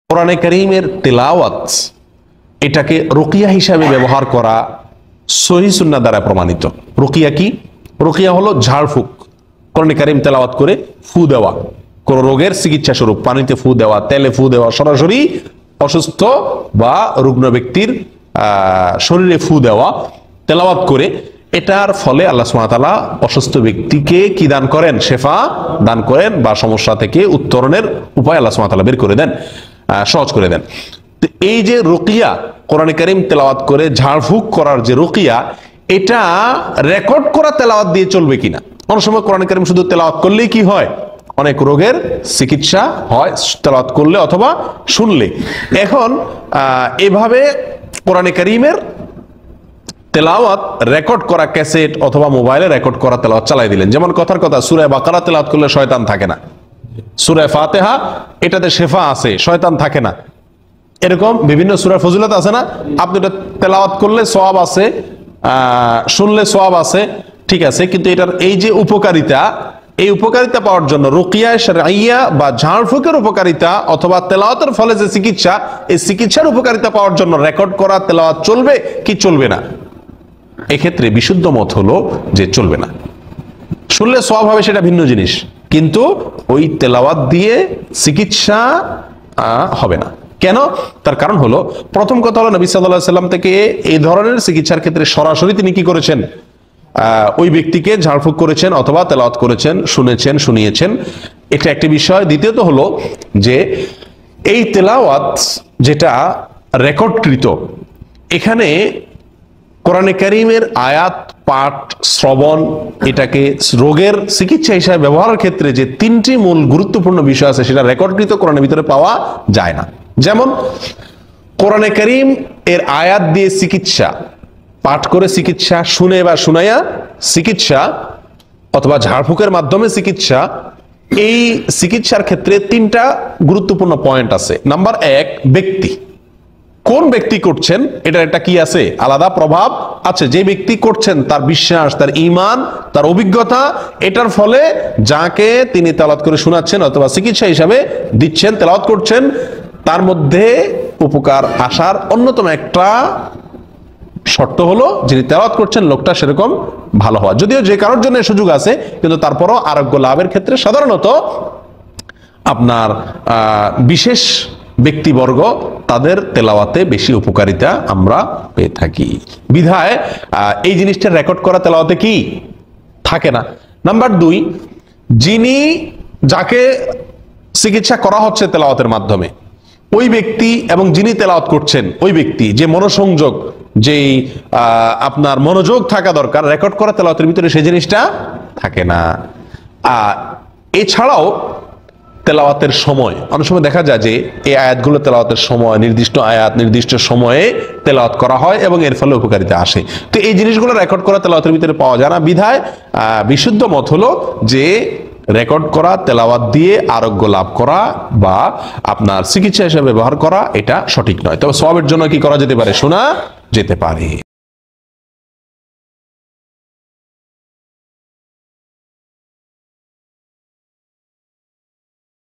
কোরআনে কারীমের তেলাওয়াত এটাকে রুকিয়া হিসাবে ব্যবহার করা সহিহ সুন্নাহ দ্বারা প্রমাণিত। রুকিয়া কি? রুকিয়া হলো ঝাড়ফুঁক, কোরআনে কারীম তেলাওয়াত করে ফু দেওয়া, কোন রোগের চিকিৎসা স্বরূপ পানিতে ফু দেওয়া, তেলে ফু দেওয়া, সরাসরি অসুস্থ বা রুগ্ন ব্যক্তির শরীরে ফু দেওয়া তেলাওয়াত করে। এটার ফলে আল্লাহ সুবহানাহু ওয়া তাআলা অসুস্থ ব্যক্তিকে কি দান করেন? শেফা দান করেন, বা সমস্যা থেকে উত্তরণের উপায় আল্লাহ সুবহানাহু ওয়া তাআলা বের করে দেন, সহজ করে দেন। তো এই যে রুকিয়া, কোরআনে কারীম তেলাওয়াত করে ঝাড়ফুঁক করার যে রুকিয়া, এটা রেকর্ড করা তেলাওয়াত দিয়ে চলবে কিনা? অনেক সময় কোরআনে কারীম শুধু তেলাওয়াত করলেই কি হয়? অনেক রোগের চিকিৎসা হয় তেলাওয়াত করলে অথবা শুনলে। এখন এভাবে কোরআনে কারীমের তেলাওয়াত রেকর্ড করা ক্যাসেট অথবা মোবাইলে রেকর্ড করা তেলাওয়াত চালাই দিলেন। যেমন কথার কথা, সূরা বাকারা তেলাওয়াত করলে শয়তান থাকে না, সূরা ফাতিহা এটাতে শেফা আছে, শয়তান থাকে না। এরকম বিভিন্ন সূরার ফজিলত আছে না? আপনি এটা তেলাওয়াত করলে সওয়াব আছে, শুনলে সওয়াব আছে, ঠিক আছে, কিন্তু এটার এই যে উপকারিতা, এই উপকারিতা পাওয়ার জন্য রুকিয়া শারঈয়া বা ঝাড়ফুঁকের উপকারিতা অথবা তেলাওয়াতের ফলে যে চিকিৎসা, এই চিকিৎসার উপকারিতা পাওয়ার জন্য রেকর্ড করা তেলাওয়াত চলবে কি চলবে না? এক্ষেত্রে বিশুদ্ধ মত হলো যে চলবে না। শুনলে সওয়াব হবে সেটা ভিন্ন জিনিস, কিন্তু ওই তেলাওয়াত দিয়ে চিকিৎসা হবে না। কেন? তার কারণ হলো, প্রথম কথা হলো নবী সাল্লাল্লাহু আলাইহি ওয়াসাল্লাম থেকে এই ধরনের চিকিৎসার ক্ষেত্রে সরাসরি তিনি কি করেছেন? ওই ব্যক্তিকে ঝাড়ফুঁক করেছেন অথবা তেলাওয়াত করেছেন, শুনেছেন, শুনিয়েছেন, এটা একটি বিষয়। দ্বিতীয়ত হলো যে এই তেলাওয়াত যেটা রেকর্ডকৃত, এখানে কোরআনে কারীমের আয়াত পাঠ শ্রবণ এটাকে রোগের চিকিৎসা হিসেবে ব্যবহারের ক্ষেত্রে যে তিনটি মূল গুরুত্বপূর্ণ বিষয় আছে, সেটা রেকর্ডকৃত কোরআনের ভিতরে পাওয়া যায় না। যেমন কোরআনে কারীম এর আয়াত দিয়ে চিকিৎসা, পাঠ করে চিকিৎসা, শুনে বা শুনাইয়া চিকিৎসা অথবা ঝাড়ফুঁকের মাধ্যমে চিকিৎসা, এই চিকিৎসার ক্ষেত্রে তিনটা গুরুত্বপূর্ণ পয়েন্ট আছে। নাম্বার এক, ব্যক্তি, কোন ব্যক্তি করছেন এটা একটা কি আছে? আলাদা প্রভাব আছে। যে ব্যক্তি করছেন তার বিশ্বাস, তার ঈমান, তার অভিজ্ঞতা, এটার ফলে যাকে তিনি তেলাওয়াত করে শোনাচ্ছেন অথবা চিকিৎসা হিসাবে দিচ্ছেন, তেলাওয়াত করছেন, তার মধ্যে উপকার আসার অন্যতম একটা শর্ত হলো যিনি তেলাওয়াত করছেন লোকটা সেরকম ভালো হওয়া। যদিও যে কারোর জন্য সুযোগ আছে, কিন্তু তারপরও আরোগ্য লাভের ক্ষেত্রে সাধারণত আপনার বিশেষ ব্যক্তিবর্গ তাদের তেলাওয়াতে বেশি উপকারিতা আমরা পেয়ে থাকি। বিধায় এই জিনিসটা রেকর্ড করা তেলাওয়াতে কি থাকে না। নাম্বার দুই, যাকে চিকিৎসা করা হচ্ছে তেলাওয়াতের মাধ্যমে, ওই ব্যক্তি এবং যিনি তেলাওয়াত করছেন ওই ব্যক্তি, যে মনোসংযোগ, যেই আপনার মনোযোগ থাকা দরকার রেকর্ড করা তেলাওয়াতের ভিতরে, সেই জিনিসটা থাকে না। এছাড়াও তেলাওয়াতের সময়, অনেক সময় দেখা যায় যে এই আয়াতগুলো তেলাওয়াতের সময়, নির্দিষ্ট আয়াত নির্দিষ্ট সময়ে তেলাওয়াত করা হয় এবং এর ফলে উপকারিতা আসে। তো এই জিনিসগুলো রেকর্ড করা তেলাওয়াতের ভিতরে পাওয়া যায় না। বিধায় বিশুদ্ধ মত হলো যে রেকর্ড করা তেলাওয়াত দিয়ে আরোগ্য লাভ করা বা আপনার চিকিৎসা হিসেবে ব্যবহার করা এটা সঠিক নয়। তবে সওয়াবের জন্য কি করা যেতে পারে? শোনা যেতে পারে।